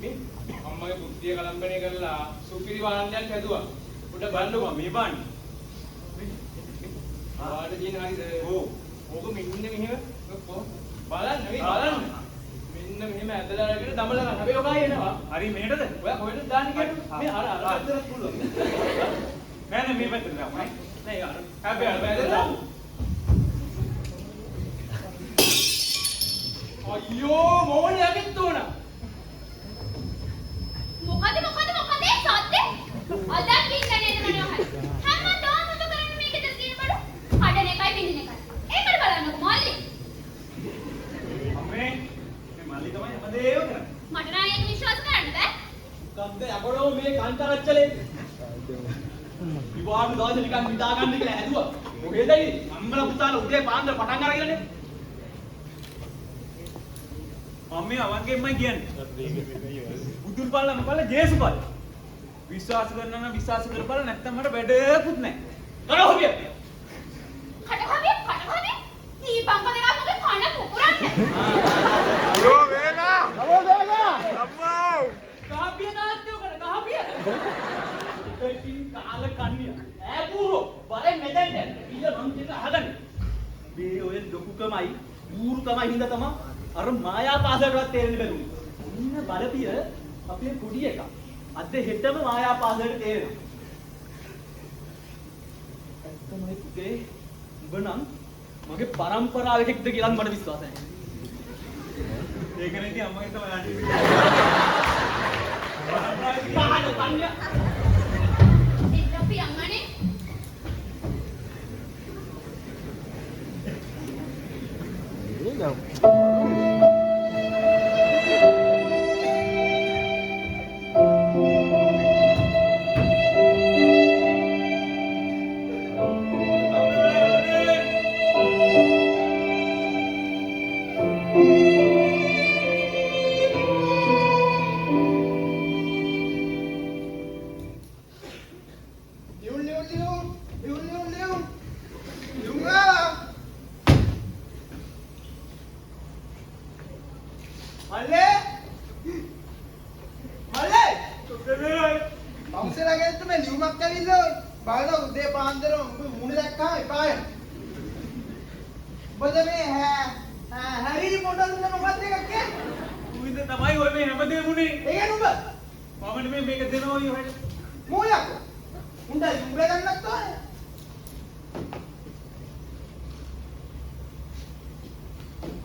මේ අම්මගේ බුද්ධිය කලම්බණය කරලා සුපිරි වාහනයක් හැදුවා. උඩ බලන්නකෝ මේ බාන්නේ. ආඩ දින හරිද? ඔව්. ඕක මෙන්න මෙහෙම බලන්න මේ බලන්න. මෙන්න මෙහෙම ඇදලා අරගෙන දමලා ගන්න. හැබැයි ඔක ආයේ එනවා. හරි මෙහෙටද? ඔයා කොහෙද දාන්නේ කියන්නේ? මේ අර පැත්තට පුළුවන්. නෑ නෑ මේ පැත්තට දාමු. නෑ අර හැබැයි අර පැත්තට දාමු. අයියෝ මොන්නේ යකෙත් උන. මොකද සද්දේ? අදක් කින්නේ නේද මනෝහර? හැමදාම මොකද කරන්නේ මේකද තියෙන බඩ? කඩන එකයි බින්දින එකයි. ඒකට බලන්නකො මල්ලි. අම්මේ මේ මල්ලි තමයි හැමදේම කරන්නේ. මට නම් ඒක විශ්වාස කරන්න බෑ. කන්ද යකඩෝ මේ කාන්තාරච්චලේ. විවාහ දාද නිකන් නිදා ගන්න කියලා හැදුවා. මොකේද අම්මලා පුතාලා උදේ පාන්දර පටන් අරගෙනනේ. මම්මී අවංගෙන්මයි කියන්නේ. බුදුන් බලලා මොකල්ල ජේසු බල. විශ්වාස කරනවා නම් විශ්වාස කරපළ නැත්නම් මට වැඩකුත් නැහැ. කරහොබිය. කටහොබිය. ඊ බංක දෙකක් මොකද කන පුපුරන්නේ. අයියෝ වේලා. අම්මෝ. කහබිය නාස්තිය කර කහබිය. ඒකින් කාල කන්නිය. ඈ පුරෝ බලෙන් මෙතෙන්ට. ඊළ මං දෙක අහගන්න. මේ ඔය ලොකුකමයි ඌරුකමයි හින්දා තමයි අර මායා පාසලටවත් තේරෙන්න බැරුනේ. ඉන්න බලපිය අපේ පොඩි එකා. අද හෙටම මායා පාසලට තේරෙනවා. ඇත්තමයි පුතේ. උඹ නම් මගේ පරම්පරාව එකක්ද කියලා මට විශ්වාසයි. ඒක නෙදී අම්මගෙන් තමයි යන්නේ. පරම්පරාවේ කන්නේ. ඒක අපි අම්මනේ.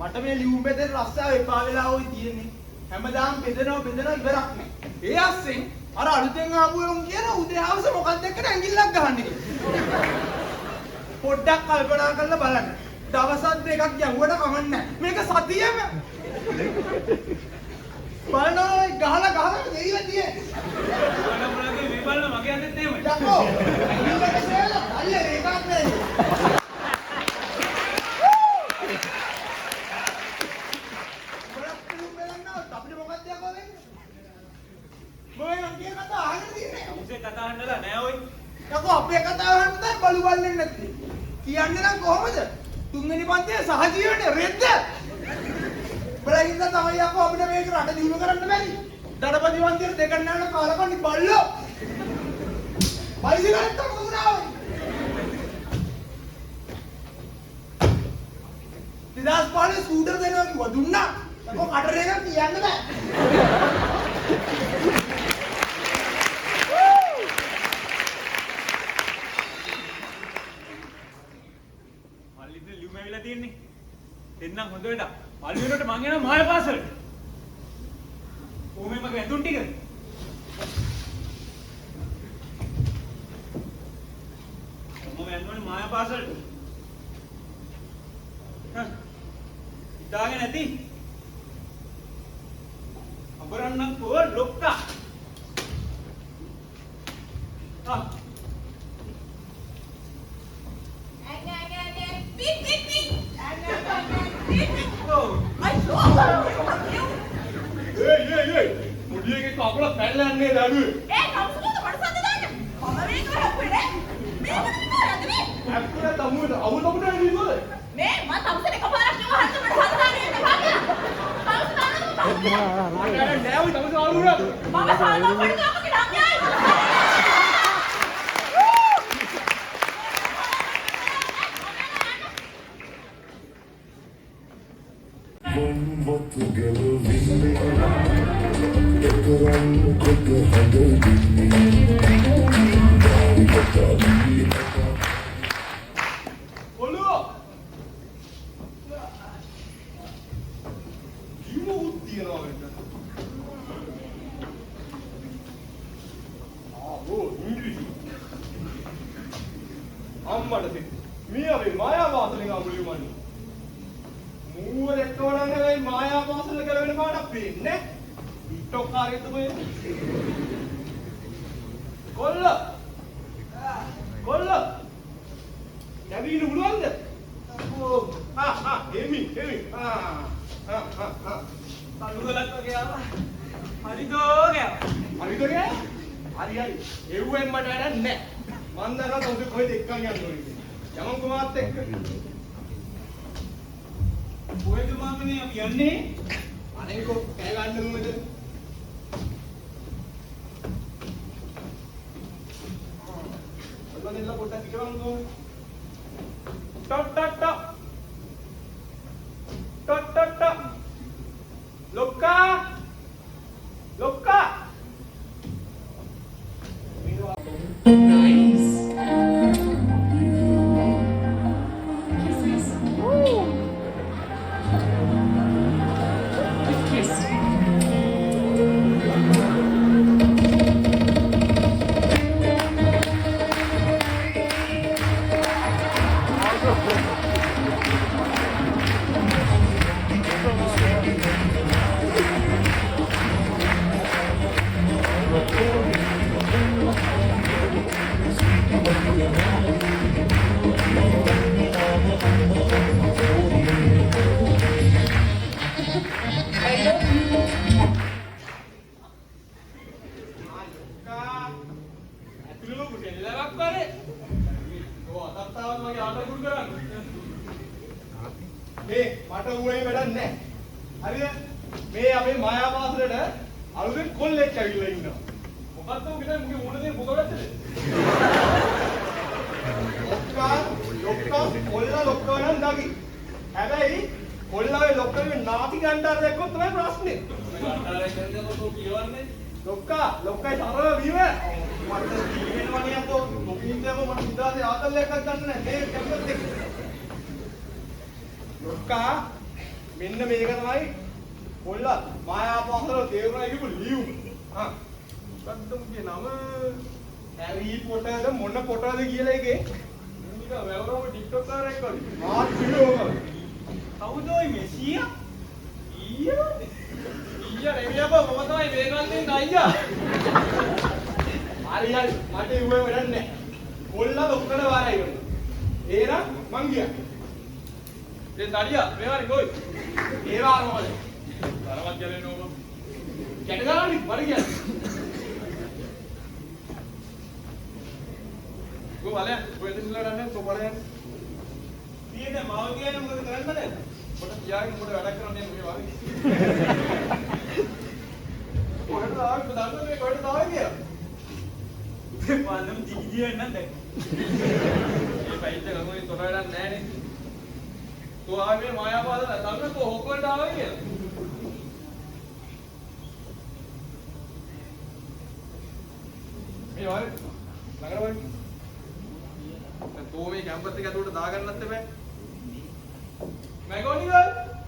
මට මේ ලියුම් බෙදෙන රස්සාව එපා වෙලා ඔය තියෙන්නේ. හැමදාම බෙදනවා ඉවරක් නැහැ. ඒ අස්සෙන් අර අලුතෙන් ආපු උන් කියන උදේ හවස මොකක්ද එක්ක ඇඟිල්ලක් ගහන්නේ කියලා. පොඩ්ඩක් කල්පනා කරලා බලන්න. දවසක් දෙකක් යවුවට කමක් නැහැ. මේක සතියෙම බලනවා ගහලා දෙයිලා තියෙන්නේ. බලමුලගේ මේ බලන මගේ අතෙත් එහෙමයි. යකෝ. ඇඟිල්ලක සේලා අල්ලේ ඒකක් නැහැ. කතා අහන්නලා නෑ ඔයි. යකෝ අපේ කතාව අහන්න තමයි බලු බල්ලෙන්නේ නැත්තේ. කියන්නේ නම් කොහමද? තුන්වෙනි පන්තියේ සහජීවනේ රෙද්ද. බලහින්ද තමයි යකෝ අපිට මේක රට දිනු කරන්න බැරි. දඩපති පන්තියේ දෙකක් නෑන කාලකන්ණි බල්ලෝ. බයිසිකලෙත් තමයි උනාවයි. 2005 ස්කූටර් දෙනවා කිව්වා දුන්නා. යකෝ කටරේ එකක් කියන්න බෑ. එන්නම් හොඳ වෙලා. පළි වෙනකොට මං එනවා මායා පාසලට. කොහොමද මගේ ඇඳුම් ටික? මම යන්නෝනේ මායා පාසලට. ඉතාලේ නැති. අබරන්නම් කෝ ලොක්කා. මුඩියගේ කකුල පැනලන්නේ දඩුවේ. ඒ කවුරුද වඩසද්ද දාන්නේ? මම මේක හොප්පේ. මේ මොකද මේ? අපිට තමුද අවුලකට නේද? මේ මම තමුසේ එකපාරක් කිව්වා හරියට මට හදන්න එන්න බෑ කියලා. කවුරුද දාන්නේ? නෑ ඔය තමයි සාලුණා. මම සාල්වා පොඩි ගමක ළමයි. But together we make a run. Get around, get the handle with me. Body got the ඔළුව. කිමොත් තියනවා වෙන්න. ඕ ඉංග්‍රීසි. අම්මට දෙන්න. මේ අපි මායා වාසලෙන් අමුලිය මන්නේ. මූව එක්කවන නෙවෙයි මායා වාසල කරගෙන පාඩක් වෙන්නේ. ටික්ටොක් කාර්යයත් ඔය. කොල්ල. කොල්ල. යවින උළුවන්ද? එමි. කල්ුගලක් වගේ ආවා. හරිදෝ ගෑ. හරි. එව්වෙන් මට වැඩක් නැහැ. මන් දන්නවා තවුද කොහෙද එක්කන් යන්න ඕනේ කියලා. යමන්කෝ මාත් එක්ක. කොහෙද මාමනේ අපි යන්නේ? අනේකෝ කෑ ගන්න උනේද? ඔතනilla පොඩ්ඩක් හිටවන්නකෝ. ටොට්. ලොක්කා. Nice. Kisses. Woo. Kiss. මට ඌයි වැඩක් නැහැ. හරිද? මේ අපේ මායා පාසලට අලුතෙන් කොල්ලෙක් ඇවිල්ලා ඉන්නවා. මොකද්ද උගේ මුගේ මොන දේ මොකද වැටද? ලොක්කා නම් දකි. හැබැයි කොල්ලාගේ ලොක්කගේ නාටි ගණ්ඩාර දැක්කොත් තමයි ප්‍රශ්නේ. ගණ්ඩාරේ දැක්කොත් කියවන්නේ. ලොක්කයි තරව වීම. මට ජීවෙනවනේ අතෝ ලොකින්දම මට ඉඳාසේ ආතල් එකක් ගන්න නැහැ. මේ කැපියොත් එක්ක. ලොක්කා මෙන්න මේක තමයි කොල්ලා මායා පාසල තේරුණා කියපු ලියුම. මොකද්ද මුගේ නම? හැරි පොටර්ද මොන පොටර්ද කියලා එකේ නික වැවරම ටික්ටොක් කාරයෙක් වගේ. මාත් කිව්වා. කවුද ඔය මෙසියා? ඊයා නෙවියව මම තමයි මේකන් දෙන්න අයියා. හරි මට ඉුවේ වැඩක් නැහැ. කොල්ලා ඔක්කොම වාරයි වුණා. එහෙනම් මං ගියා. දැන් දඩියා මේවාරි ගොයි. ඒ වාරම වල. තරවත් ගැලේ නෝම. කැට ගානි වල කියන්නේ. ගෝ වලයන් කොහෙද ඉන්නවද තෝ බලයන්. ඊයේ මාව කියන්නේ මොකද කරන්නද? පොඩ කියාගෙන පොඩ වැඩක් කරන්න මේ වාරි. කොහෙද ආවේ දන්නද මේ කොහෙද ආවේ කියලා? මේ පානම් දිගිය නේද? මේ පයිච්ච ගමනේ තොර වැඩක් නැහැ නේ. तो आज में माया बादल दंग को होकर डालेंगे මේ වල නගර වල तो මේ කැම්පස් එක ඇතුළට දාගන්න නැත්තේ බෑ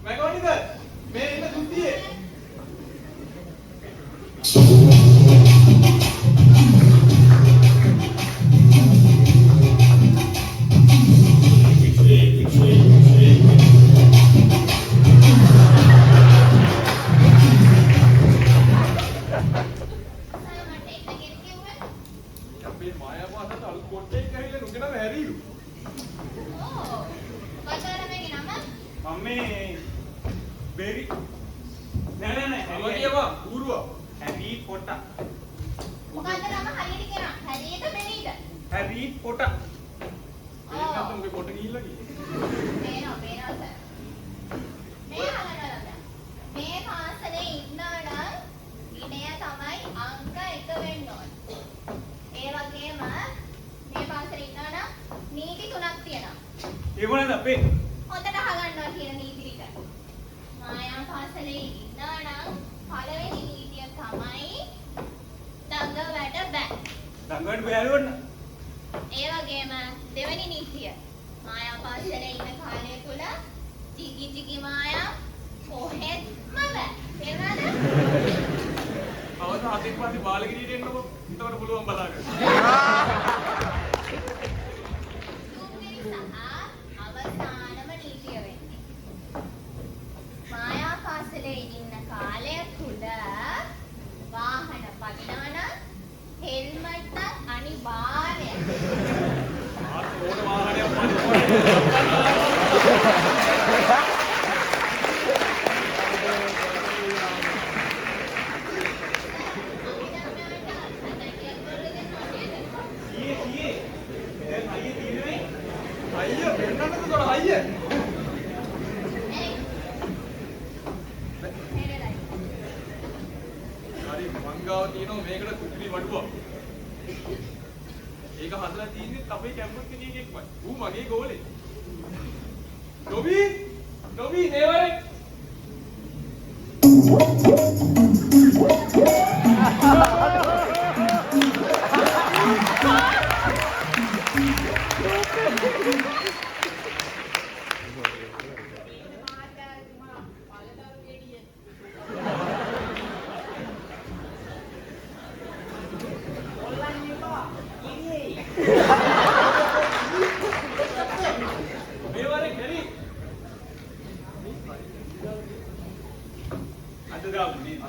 මැගෝනිකල් මේ ඉන්න දුත්තියේ වගේම මේ පාසලේ ඉන්නවා නම් නීති 3ක් තියෙනවා. ඒ මොනවාද අපේ? හොඳට අහගන්නවා කියන නීති ටික. මායා පාසලේ ඉන්නවා නම් පළවෙනි නීතිය තමයි දඟ වැඩ බෑ. දඟවන්න බැලුවන්න. ඒ වගේම දෙවෙනි නීතිය මායා පාසලේ ඉන්න කාලය තුල චිකි චිකි මායා කොහෙත්ම බෑ. තේරුණාද? අවස හතෙන් පස්සේ බාලගිරියට එන්නකො. එතකොට පුළුවන් බලාගන්න. තුන්වෙනි සහ අවසානම නීතිය වෙන්නේ මායා පාසලේ ඉන්න කාලය තුල වාහන පදිනවා නම් හෙල්මට් අනිවාර්යයි. ඕන වාහනයක් අයියෝ වෙන්නන්නද තොර අයියේ. හරි මංගාව තියෙනවා මේකට කුපිලි වඩුවක්. ඒක හදලා තින්නේ අපේ කැම්පස් කෙනෙක්මයි. ඌ මගේ ගෝලේ. ඩොබි නේවරේ.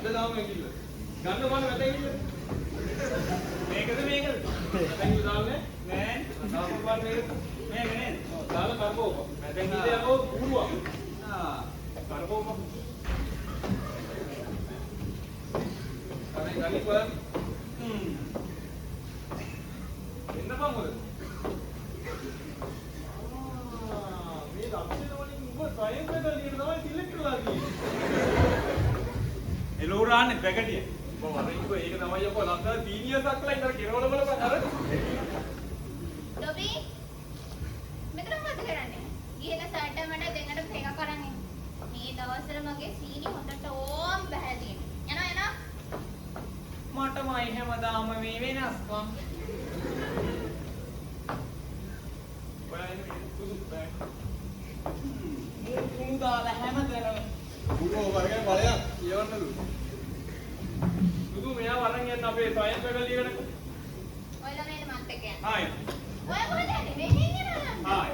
අද දාමු ඇකිල්ල. ගන්න බල වැටෙකිල්ල. මේකද? වැටෙකිල්ල දාන්නේ නෑ. දාමු බල මේක නේද? දාලා කරකෝප. වැටෙකිල්ල යකෝ ඌරුවා. කරකෝප. අනේ ගනි බලන්න. එන්න බං මොකද? මේ ලක්ෂණ වලින් උඹ සයන්ස් එක ලියන තමයි සිලෙක්ට් කරලා තියෙන්නේ. එලෝරාන්නේ පැකටිය. මම වරින්කෝ ඒක තමයි අපෝ ලක්ෂණ සීනියර්ස් අක්ලා ඉතර කෙරවල බලපන් අර. ඩොබි මෙතන මොකද කරන්නේ? ගිහලා සර්ට මට දෙන්නට පේක කරන්නේ. මේ දවස්වල මගේ සීනි හොඳට ඕම් බහැ තියෙනවා. එනවා. මටමයි හැමදාම මේ වෙනස්කම්. ඔයා එන්නේ සුදු බෑ. මුණු දාලා හැමදැනම ඌරෝ වරගෙන බලයක් කියවන්නලු. සුදු මෙයා වරන් යන්න අපේ සයන්ස් එක ලියගෙන. ඔයලා මේ මත් එක්ක යන්න. ආය. ඔය කොහෙද යන්නේ? මෙහෙන් යනවා. ආය.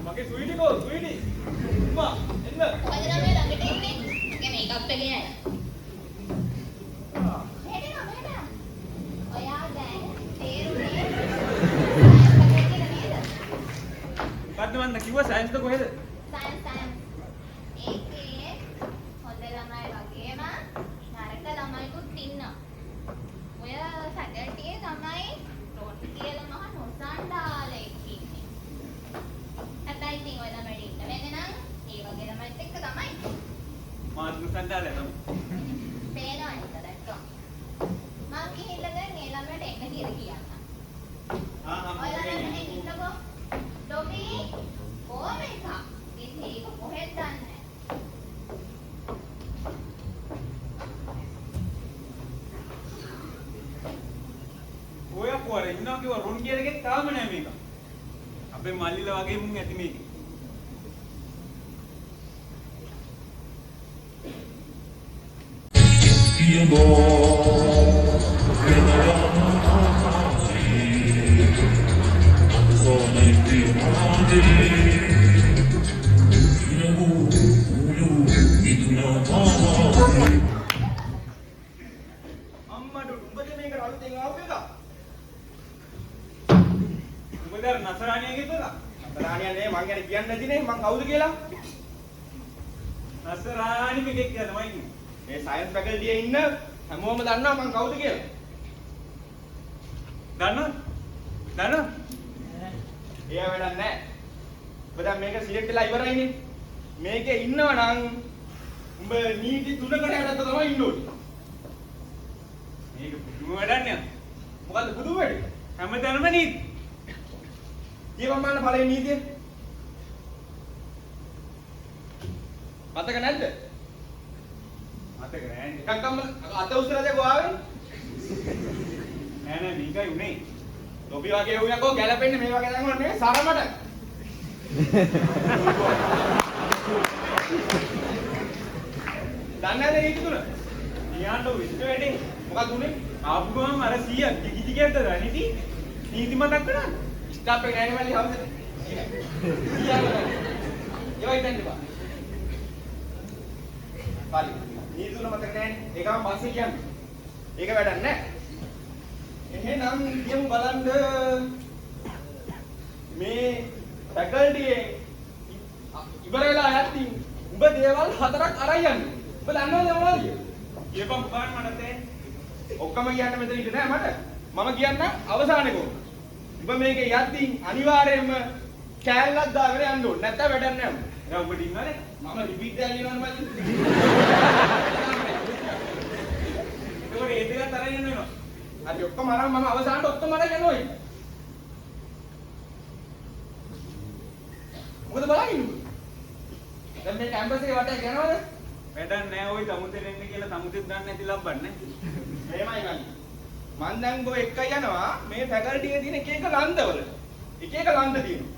මගේ ස්වීටි කෝ ස්වීටි. උම්මා එන්න. ඔයලා මේ ළඟට ඉන්නේ. මගේ මේකප් එකේ අය. මෙහෙට. ඔයා දැන් තේරුනේ? මොකද්ද මන්ද කිව්වා සයන්ස්ද කොහෙද? සයන්ස්. ඒකේ හොඳ ළමයි වගේම නරක ළමයිකුත් ඉන්නවා. ඔය ෆැකල්ටියේ තමයි රොටි කියලා මහ නොසන්ඩාලෙක් ඉන්නේ. හැබැයි ඉතින් ඔය ළමයිට ඉන්න වෙන්නේ නම් ඒ වගේ ළමයිත් එක්ක තමයි. මාත් සන්දාලේ තමයි. පේනවා නේද දැක්කම. මම ගිහිල්ලා දැන් ඒ ළමයට එන්න කියලා කියන්නම්. ඔයලා දැන් ඉන්නකෝ. ඩොබි කොහොම එකක්? ඉතින් ඒක කොහෙද දන්නේ? ඔය කොර ඉන්නවා කිව්වා රොන් කියන එකේ තාම නෑ මේක. අපේ මල්ලිලා වගේ මුන් ඇති මේක. අම්මා උඹද මේක අලුතෙන් ආපු එකක්? උඹද නසරාණිය ගෙදලා? නතරාණියා නේ මං ගැන කියන්න නැතිනේ මං කවුද කියලා? නසරාණි මෙකෙක් කියලා තමයි කිව්වේ. මේ සයන්ස් ෆැකල්ටියේ ඉන්න හැමෝම දන්නවා මං කවුද කියලා. දන්නවද? එයා වැඩක් නැහැ. ඔබ දැන් මේක සිලෙක්ට් වෙලා ඉවරයිනේ. මේකේ ඉන්නවා නම් උඹ නීති 3කට යටතේ තමයි ඉන්න ඕනේ. මේක පුදුම වැඩක් නේ. මොකද්ද හැමතැනම නීති. ජීවමාන ඵලයේ නීතිය. මතක නැද්ද? මතක නෑනේ. එකක් ගම්ම අත උස්සලා දැන් ආවේ. නෑ නෑ මේකයි උනේ. තොපි වගේ වුණාකෝ ගැලපෙන්නේ මේ වගේ දැන් නෙවෙයි සරමට. දන්නේ නැද නීති තුන? නියන්න විශ්ව වැඩේ. මොකක්ද උනේ? ආපු ගමන් අර 100ක් කිචි කියද්ද නීති? නීති මතක් කරා. ස්ටාප් එක නෑනේ මල්ලි හවුද? ඒවයි දැන් බා. පාලි. නීති තුන මතක නෑනේ. ඒකම පස්සේ කියන්නේ. ඒක වැඩක් නෑ. එහෙනම් කියමු බලන්න මේ ෆැකල්ටි ඉවර වෙලා යද්දී උඹ දේවල් 4ක් අරන් යන්නේ. උඹ දන්නවද මොනවද? කියපන් පුතාට මට තේ. ඔක්කොම කියන්න මෙතන ඉන්න නෑ මට. මම කියන්නම් අවසානේ කොහොමද? උඹ මේක යද්දී අනිවාර්යයෙන්ම කෑල්ලක් දාගෙන යන්න ඕනේ. නැත්නම් වැඩක් නෑ. දැන් ඔබට ඉන්නවනේ. මම රිපීට් එකක් ලියනවනේ මල්ලි. ඒක ඒ දෙක තරන් යන්න වෙනවා. හරි ඔක්කොම අරන් මම අවසානට ඔක්කොම අරන් යනවා. මොකද බලන්නේ නුඹ? දැන් මේ කැම්පස් එකේ වටේ යනවද? වැඩක් නෑ ওই සමුද්‍රෙට එන්න කියලා සමුද්‍රෙත් ගන්න නැති ලබන්නේ. එහෙමයි ගන්නේ. මං දැන් ගෝ එක යනවා මේ ෆැකල්ටි එකේ තියෙන එක එක ලන්දවල. එක එක ලන්ද තියෙනවා.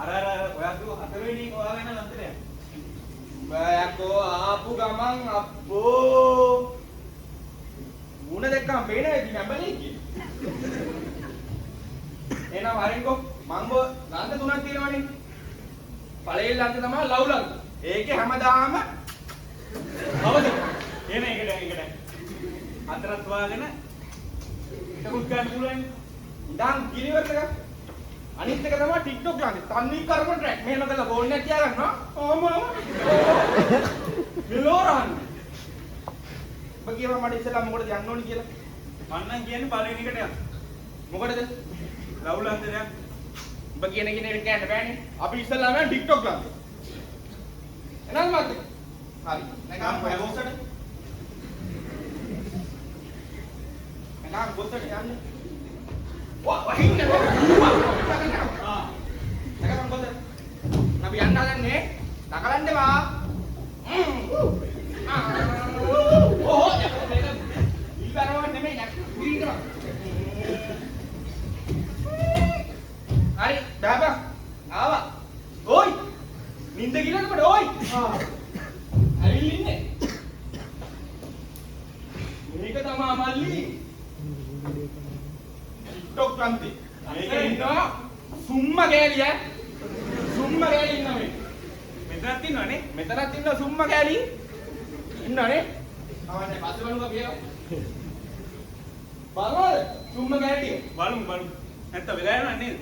අර ඔයා කිව්ව හතරවෙනි එක ඔයාගෙන ලන්දරයක්. බයකෝ ආපු ගමන් අප්පෝ මුණ දැක්කම පේනවා ඉතින් නැඹලේ කියන්නේ. එහෙනම් වරින්කෝ මං ගෝ ලන්ද තුනක් තියෙනවනේ. පළවෙනි ලන්ද තමයි ලව් ලන්ද. ඒකේ හැමදාම අවද? එන එකට. හතරක් වාගෙන එකකුත් ගන්න පුළුවන්. ඉඳන් ගිලිවර්ස් එක. අනිත් එක තමයි TikTok ලානේ. තන්නේ කරපො ට්‍රැක්. මෙහෙම කරලා බෝල් එකක් තියා ගන්නවා. ඕම. මෙලෝරන්. ඔබ කියවා මට ඉස්සෙල්ලා මොකටද යන්න ඕනි කියලා. මම නම් කියන්නේ පළවෙනි එකට යන්න. මොකටද? ලව් ලන්දරයක්. ඔබ කියන කෙනෙක් කියන්න බෑනේ. අපි ඉස්සෙල්ලාම යන්නේ TikTok ලානේ. එනල් මාත්. හරි. නැගම් ගොස්සට. නැගම් ගොස්සට යන්න. වා වහින්න. ආ. නැගම් ගොස්සට. අපි යන්න හදන්නේ. නකලන්න එපා. ඕහෝ මේක ඉල්බරව නෙමෙයි නක් පුරිනවා. හරි බබා ආවා. ඕයි. නින්ද ගිලනකොට ඕයි. ඇවිල්ලා ඉන්නේ. මේක තමයි මල්ලි. TikTok ක්‍රාන්ති. මේක ඉන්නවා සුම්ම ගෑලිය. සුම්ම ගෑලි ඉන්නවා මේ. මෙතනත් ඉන්නවනේ. මෙතනත් ඉන්න සුම්ම ගෑලි. ඉන්නවනේ. ආවනේ පස්සේ බලුවා කියලා. බලවල සුම්ම ගෑලි. බලමු. නැත්නම් වෙලා යනවා නේද?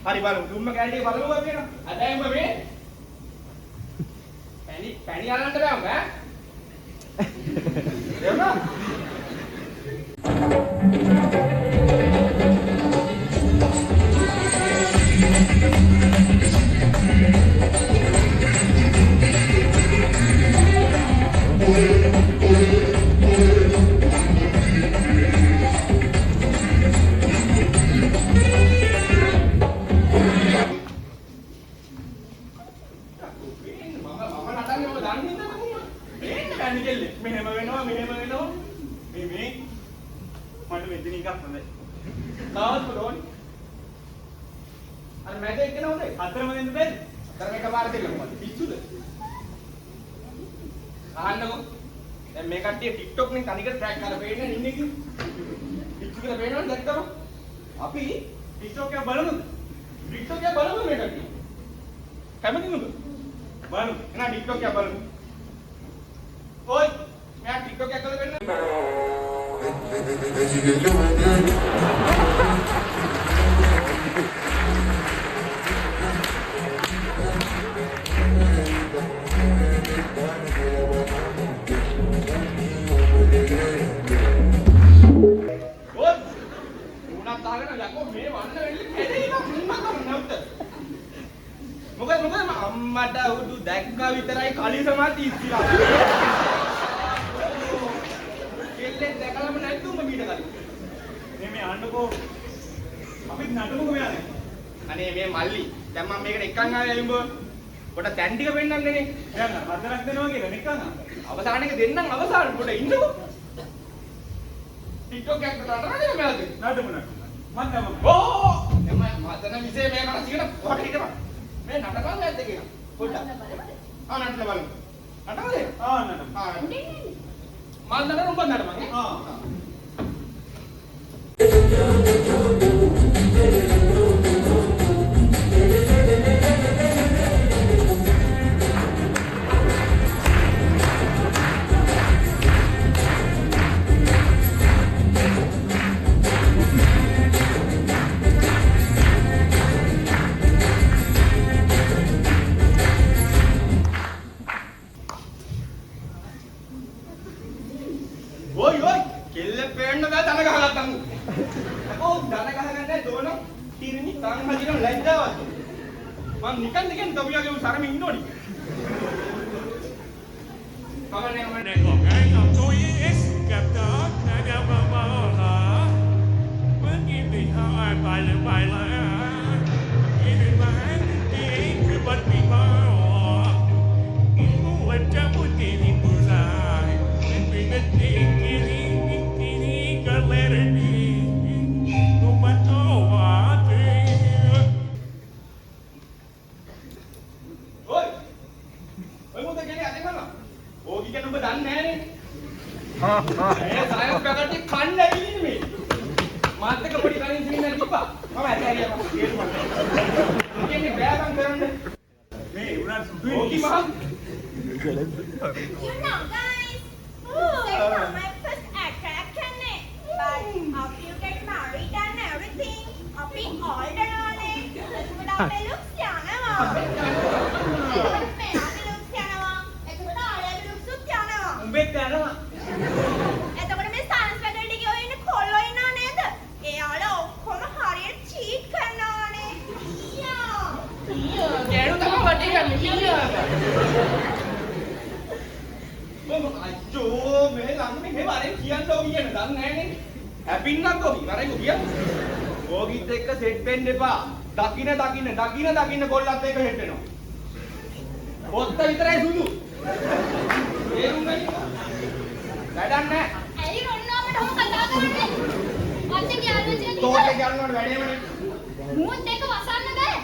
හරි බලමු. සුම්ම ගෑලි බලුවා කියලා. අදයිම මේ පැණි අරන්න බෑ උඹ ඈ. එවනා. මෙහෙම වෙනවා. මේ මට මෙතන එකක් හොඳයි. තාවත් පොඩෝනි. අර මැද එක්කන හොඳයි. හතරම දෙන්න බැරි. අතර මේක පාර දෙන්න කොහමද? පිස්සුද? අහන්නකෝ. දැන් මේ කට්ටිය TikTok නේ තනිකර ට්‍රැක් කරලා පේන්නේ ඉන්නේ කි. පිස්සු කියලා පේනවද දැක්කම? අපි TikTok එක බලමුද? TikTok එක බලමු මේ කට්ටිය. කැමතිද? බලමු. එහෙනම් TikTok එක බලමු. ඔයි මෙයා TikTok එක කරලා පෙන්නන්න. අම්මට උඩු දැක්කා විතරයි කලි සමාධි ඉස්සිලා. කෙල්ලෙක් දැකලාම නැද්ද උඹ මීට කලින්? මේ අඬ යකෝ. අපි නටමුකෝ මෙයානේ. අනේ මේ මල්ලි දැන් මම මේකට එක්කන් ආවේ එඹ. කොට තැන් ටික පෙන්නන්නනේ. දැන් හතරක් දෙනවා කියලා නිකන්. අවසාන එක දෙන්නම් අවසාන කොට ඉන්නකෝ. ටික්ටොක් එකකට නටනද මෙයාද? නටමු. මම තමයි. ඕ! එම මතන විසේ මේ කන සිකට කොට හිටපන්. මේ නටනවා නැද්ද කියලා. පොඩ්ඩක්. නටන්න බලමු. නටනද? නටමු. මම නටන උඹ නටමන්. ඔයි ඔයි කෙල්ල පේන්න බෑ දන ගහගත්තා මු. අකෝ දන ගහගන්නේ දෝන තිරිනි තන් හදින ලැජ්ජාවත්. මම නිකන් තමියාගේ සරම ඉන්නෝනි. කමන්නේ Này có cái ngọc tôi es gặp đó đã đeo vào bao hả với kim thì hai bài là kim thì bài đi cứ bắt bị bao kim muốn lên trang muốn kỳ thì bù dài nên vì nên đi cái lẽ đi không bắt đâu mà đi ඔයි ඔය මොකද කියන්නේ අතේ මල්ලා ඕකි කියන ඔබ දන්නේ නැහනේ ඒ science පැකටි කන්න ඇවිල්ලා මේ මාත් එක්ක පොඩි කලින් සිනින්න තිබ්බා මම ඇතෑරියා මම කියන්නේ බෑගම් කරන්න මේ උනාට සුදුයි. ඕකි මහා You know, guys, this is my first attraction. But after you get married and everything, I'll be older on it. But I look young, උඹෙක් යනවා එතකොට මේ සයන්ස් ෆැකල්ටි එකේ ඔය ඉන්න කොල්ලෝ ඉන්නව නේද? එයාලා ඔක්කොම හරියට චීට් කරනවානේ. ඊයා. කෑනු තමයි වටේ ගන්න කියලා මම අයියෝ මේ ළඟ මේ වරෙන් කියන්න ඕක කියන දන්නේ නැහනේ හැපින්නක් ඕකි වරෙන් කිය ඕකිත් එක්ක සෙට් වෙන්න එපා දකින්න කොල්ලත් එක්ක හෙට් වෙනවා පොත්ත විතරයි සුදු තේරුම් ගනින්න වැඩක් නැහැ ඇයි රොන්නාමට ඔහොම කතා කරන්නේ? අච්චේ කියන්නේ තෝට කියන්නවට වැඩේමනේ මුත් එක වසන්න බෑ.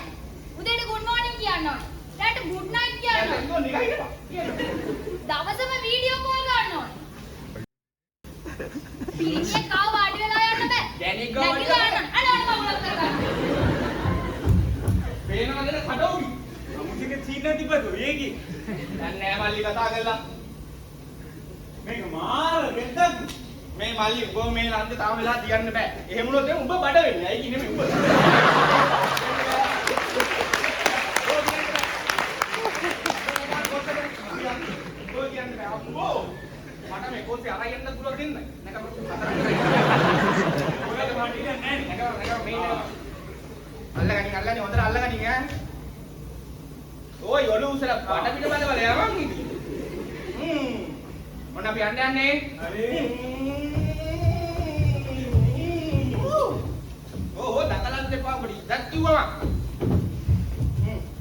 උදේට good morning කියන්න ඕනේ. රාට good night කියන්න ඕනේ. ඒක නිකන් හිටපන් දවසම වීඩියෝ කෝල් ගන්න ඕනේ. පිළිමිය කාව වාඩි වෙලා යන්න බෑ. දැනික වාඩි නැගිලා යන්න. අනවන කවුලක් කරගන්න. පේනවද කඩෝවි අමුතික චීන තිබ්බද ඒකේ. දැන් නෑ මල්ලි කතා කරලා මේක මාර වෙද්දක්. මේ මල්ලි උඹ මේ ලන්දේ තාම වෙලා තියන්න බෑ. එහෙම වුණොත් එහම උඹ බඩ වෙන්නේ. ඇයි කිනේ මේ උඹ. ඔය කියන්නේ බෑ. අම්බෝ. මට මේ කොස්සේ අරන් යන්න පුළුවන් දෙන්න. නැකම හතරක්. ඔයාලට මට ඉන්නේ නැහැ. නැකම මේ අල්ලගනින් හොඳට අල්ලගනින් ඈ. ඔය ඔලු උසලා බඩ පිට බලවල යවන් ඉතින්. මොන අපි යන්නේ. හරි. ඕ දකලන් දෙපා පොඩි. දැක් කිව්වම.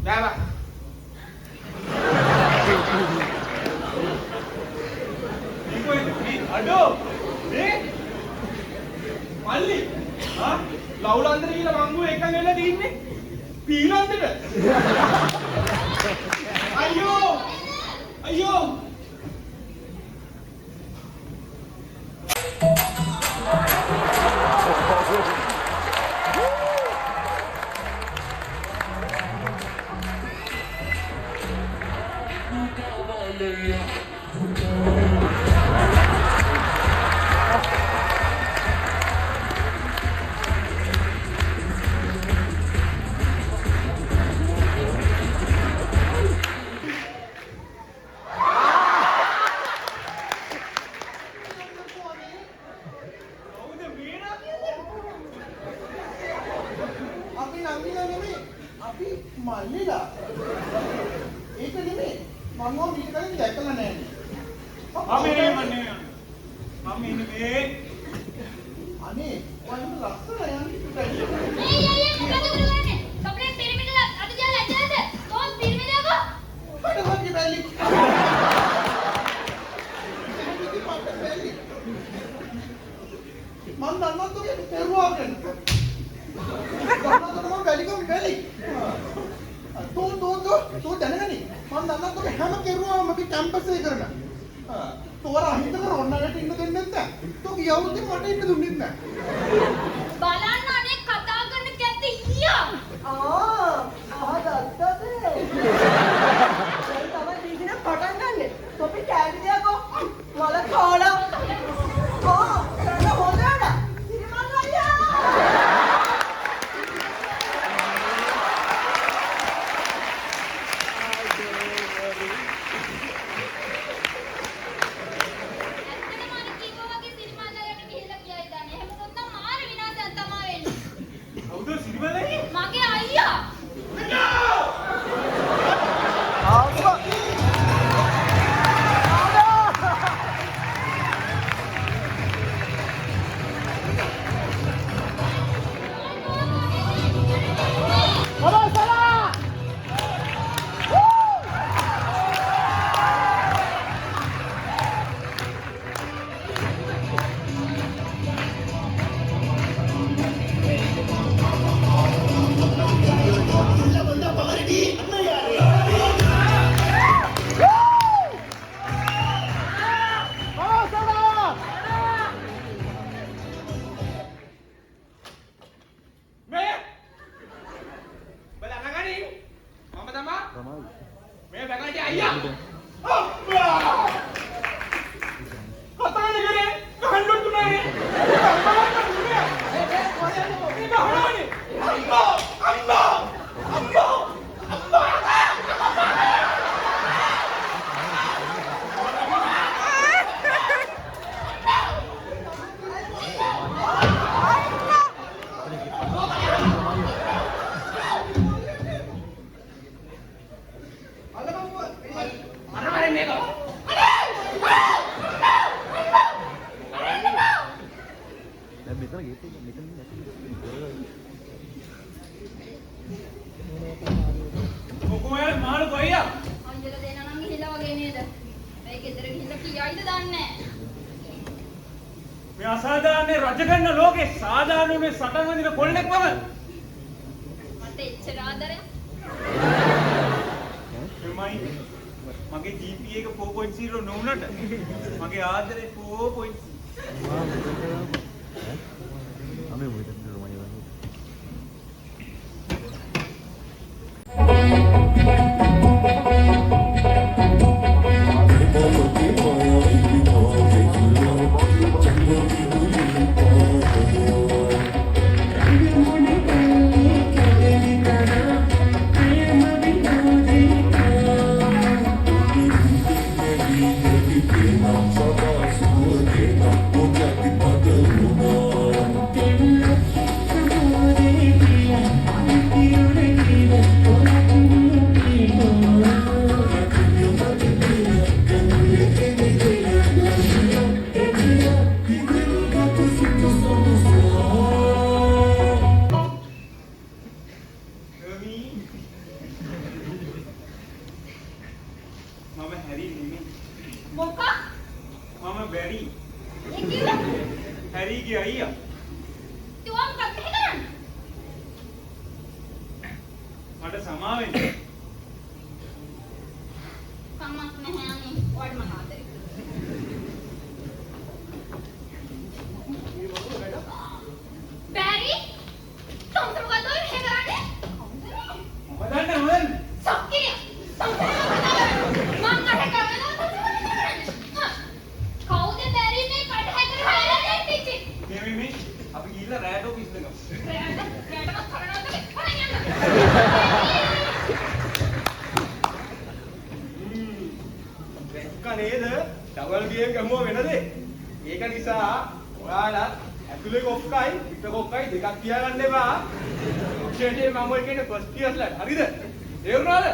බෑවා. අඩෝ මේ මල්ලි ලවුලන්දර කියලා මංගුව එකන් වෙලා තින්නේ පීලන්දට අයියෝ මල්ලිලා ඒක නෙමෙයි මම ඔය ඊට කලින් දැකලා නැහැ මම ඉන්නේ අනේ වන්න ලස්සන යන්නේ. මොකද කරන්නේ? කපලේ පිරමිඩ අද ජාල ඇතුළද? කොහොම පිරමිඩක? මට හොදි බැලි. මන් දන්නත් ඔගේ පෙරුවා ගන්න. දන්නත් මම බැලි. තෝ දැනගනි. මන් දන්නත් ඔගේ හැම කෙරුවාම අපි කැම්පස් එකේ කරන. තෝර අහිත කර ඔන්නකට ඉන්න දෙන්නේ නැත්නම්. තෝ ගියවුත් මට ඉන්න දුන්නෙත් නැහැ. බලන්න අනේ කතා කරන කැත්ත ඊයා. දත්තද? දැන් තමයි දීගෙන පටන් ගන්නෙ. තොපි කෑලි දෙයක්ෝ වල කාලා. කරන හොඳට. සිරිමල් අයියා. ඇත්තටම අර කිව්වා වගේ සිරිමල් අයියට ගිහිල්ලා කියයි දන්නේ. එහෙම වුණොත් නම් මාර විනාශයක් තමයි වෙන්නේ. කවුද සිරිමලයි? මගේ අයියා. මේ බලන්න ගනි මම තමයි මේ බගාගේ අයියා අම්මා කතානේ කරේ ගහන්න තුනේ මොකෝයල් මාළු කොයියා අයියලා දෙනා නම් ගිහිල්ලා වගේ නේද? ඒ ගෙදර ගිහිල්ලා කියයිද දන්නේ නැහැ. මේ අසාධාරණ රජ කරන ලෝකේ සාධාරණ මේ සටන් වදින කොල්ලෙක් මම මට එච්චර ආදරයක්. එමයි මගේ GPA එක 4.0 නොවුනට මගේ ආදරේ 4.0 මම හැරි නෙමෙයි මොකක්? මම බැරි ඒ කිව්වේ? හැරිගේ අයියා තුවම් කත් කරන්නේ. මට සමා වෙන්න කමක් නැහැ අනේ. ඔයාට මම ආදරේ. බැරි? සම්සම් ගතෝයි මෙහෙ කරන්නේ? මම දන්නේ සොක්කිරිය. මං අර කරනවා කවුද බැරි මේ කට හැකර හොයලා දෙන්නේ? මේ අපි ගිහිල්ලා රෑට ඔෆිස් එක ගමු රැටම කරනවද කොහෙන් යන්න? දැක්ක නේද? ඩබල් ගේම් ගමුව වෙනද? ඒක නිසා ඔයාලා ඇතුලේ කොක්කයි පිට කොක්කයි දෙකක් තියාගන්න එපා. ඔක්ෂේටේ මම ඔය කියන්නේ ෆස්ට් ඉයර්ස්ලා හරිද? තේරුණාද?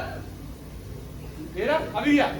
එහෙනම් අපි ගියා.